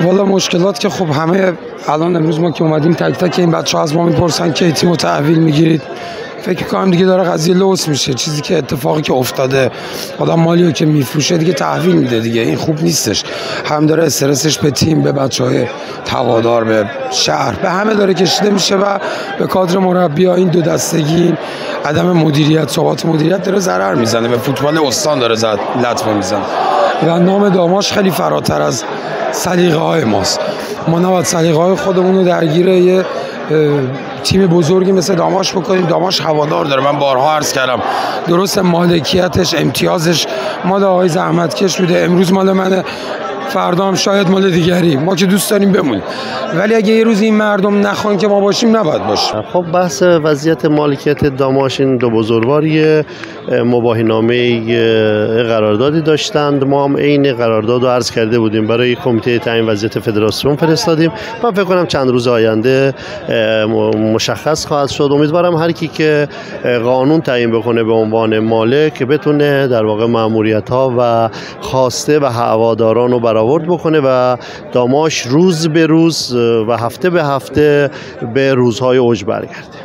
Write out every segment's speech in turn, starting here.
والا مشکلات که خب همه الان امروز ما که اومدیم تک تک این بچه‌ها از ما میپرسن که تیمو تحویل میگیرید. فکر کنم دیگه داره قضیه لوس میشه. چیزی که اتفاقی که افتاده، آدم مالیو که میفروشه دیگه تحویل میده دیگه، این خوب نیستش. هم داره استرسش به تیم، به بچهای هوادار، به شهر، به همه داره کشیده میشه و به کادر مربی‌ها این دو دستگی، عدم مدیریت، ثبات مدیریت داره ضرر میزنه، به فوتبال استان داره لطمه میزنه و نام داماش خیلی فراتر از سلیقه‌های ماست. ما نباید سلیقه‌های خودمون رو درگیر یه تیم بزرگی مثل داماش بکنیم. داماش هوادار داره، من بارها عرض کردم، درست مالکیتش، امتیازش مال آقای زحمتکش بوده، امروز مال منه، فردا هم شاید مال دیگری. ما که دوست داریم بمونیم، ولی اگه یه روز این مردم نخوان که ما باشیم نباید باشیم. خب بحث وضعیت مالکیت داماش این دو بزرگواری مباهینامه قراردادی داشتند. ما هم عین قرارداد رو عرض کرده بودیم، برای کمیته تعیین وضعیت فدراسیون فرستادیم. من فکر کنم چند روز آینده مشخص خواهد شد. امیدوارم هر کی که قانون تعیین بکنه به عنوان مالک بتونه در واقع مأموریت‌ها و خواسته و هواداران رو برآورد بکنه و داماش روز به روز و هفته به هفته به روزهای اوج برگرده.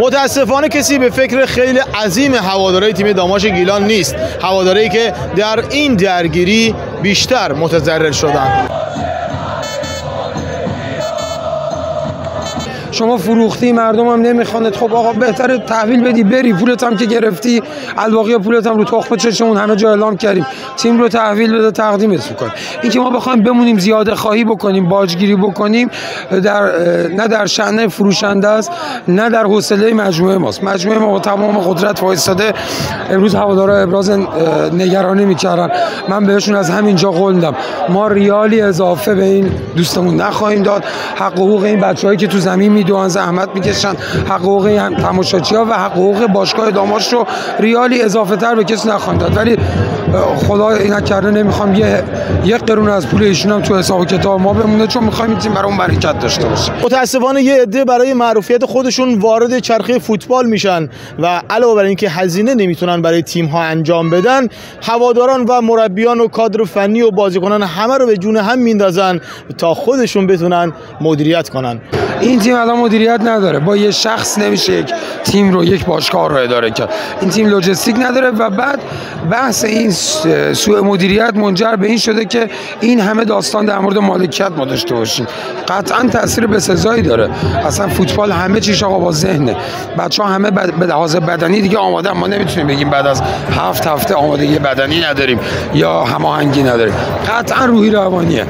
متاسفانه کسی به فکر خیلی عظیم هواداری تیم داماش گیلان نیست، هواداری که در این درگیری بیشتر متضرر شدند. شما فروختی، مردم هم نمیخواند. خب آقا بهتره تحویل بدی بری، پولت هم که گرفتی، الباقی پولت هم رو تخم چشمون همه جا اعلام کردیم، تیم رو تحویل بده، تقدیمت میکنیم. این که ما بخوایم بمونیم زیاده خواهی بکنیم، باجگیری بکنیم، نه در شأن فروشنده است، نه در حوصله مجموعه ماست. مجموعه ما با تمام قدرت وایساده. امروز هوادارا ابراز نگرانی میکردن، من بهشون از همینجا قول میدم ما ریالی اضافه به این دوستمون نخواهیم داد. حق حقوق این بچه‌هایی که تو زمین دوان زحمت میکشن، حقوق تماشاچی‌ها و حقوق باشگاه داماش رو ریالی اضافه تر به کسی نخواهند داد. ولی خدا اینا کرده نمیخوام یه قرون از پول ایشون هم تو حساب کتاب ما بمونه، چون میخوایم این تیم برای اون برکت داشته باشه. متاسفانه یه عده برای معروفیت خودشون وارد چرخه فوتبال میشن و علاوه بر اینکه هزینه نمیتونن برای تیم ها انجام بدن، هواداران و مربیان و کادر فنی و بازیکنان همه رو به جون هم میندازن تا خودشون بتونن مدیریت کنن. این تیم الان مدیریت نداره، با یه شخص نمیشه یک تیم رو، یک باشگاه رو اداره کرد. این تیم لوجستیک نداره و بعد بحث این سوء مدیریت منجر به این شده که این همه داستان در مورد مالکیت ما داشته باشیم. قطعا تاثیر بسزایی داره. اصلا فوتبال همه چیش آقا با ذهنه. بچه‌ها همه به لحاظ بدنی دیگه آماده، ما نمیتونیم بگیم بعد از 7 هفته آمادگی بدنی نداریم یا هماهنگی نداریم. قطعا روحی روانیه.